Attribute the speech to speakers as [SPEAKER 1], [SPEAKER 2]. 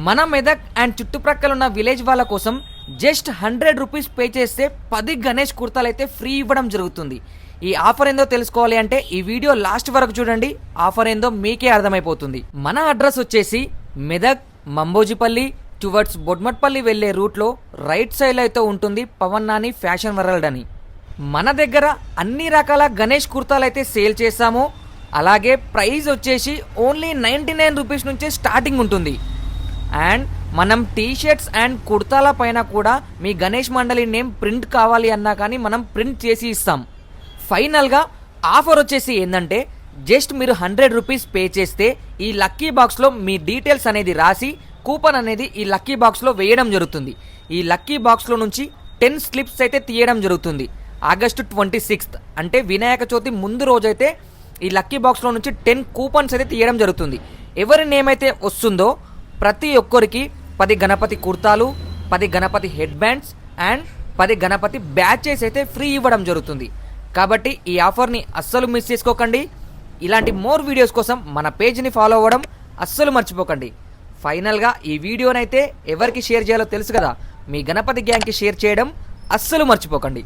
[SPEAKER 1] మన మెదక్ అండ్ చుట్టుప్రక్కల ఉన్న విలేజ్ వాళ్ళ కోసం జస్ట్ 100 రూపీస్ పే చేస్తే 10 గణేష్ కుర్తాలు అయితే ఫ్రీ ఇవ్వడం జరుగుతుంది. ఈ ఆఫర్ ఏందో తెలుసుకోవాలి అంటే ఈ వీడియో లాస్ట్ వరకు చూడండి. ఆఫర్ ఏందో మీకే అర్థమైపోతుంది. మన అడ్రస్ వచ్చేసి మెదక్ మంబోజిపల్లి టువర్డ్స్ బొడ్మట్పల్లి వెళ్లే రూట్లో రైట్ సైడ్ అయితే ఉంటుంది పవన్ నాని ఫ్యాషన్ వరల్డ్ అని. మన దగ్గర అన్ని రకాల గణేష్ కుర్తాలు అయితే సేల్ చేస్తాము. అలాగే ప్రైస్ వచ్చేసి ఓన్లీ 99 రూపీస్ నుంచే స్టార్టింగ్ ఉంటుంది. అండ్ మనం టీషర్ట్స్ అండ్ కుర్తాల పైన కూడా మీ గణేష్ మండలి నేమ్ ప్రింట్ కావాలి అన్నా కానీ మనం ప్రింట్ చేసి ఇస్తాం. ఫైనల్గా ఆఫర్ వచ్చేసి ఏంటంటే జస్ట్ మీరు 100 రూపీస్ పే చేస్తే ఈ లక్కీ బాక్స్లో మీ డీటెయిల్స్ అనేది రాసి కూపన్ అనేది ఈ లక్కీ బాక్స్లో వేయడం జరుగుతుంది. ఈ లక్కీ బాక్స్లో నుంచి 10 స్లిప్స్ అయితే తీయడం జరుగుతుంది. ఆగస్టు 26 అంటే వినాయక చవితి ముందు రోజైతే ఈ లక్కీ బాక్స్లో నుంచి 10 కూపన్స్ అయితే తీయడం జరుగుతుంది. ఎవరి నేమ్ అయితే వస్తుందో ప్రతి ఒక్కరికి 10 గణపతి కుర్తాలు, 10 Ganapati head bands and 10 Ganapati batches అయితే ఫ్రీ ఇవ్వడం జరుగుతుంది. కాబట్టి ఈ ఆఫర్ని అస్సలు మిస్ చేసుకోకండి. ఇలాంటి మోర్ వీడియోస్ కోసం మన పేజ్ని ఫాలో అవ్వడం అస్సలు మర్చిపోకండి. ఫైనల్గా ఈ వీడియోనైతే ఎవరికి షేర్ చేయాలో తెలుసు కదా, మీ గణపతి గ్యాంగ్కి షేర్ చేయడం అస్సలు మర్చిపోకండి.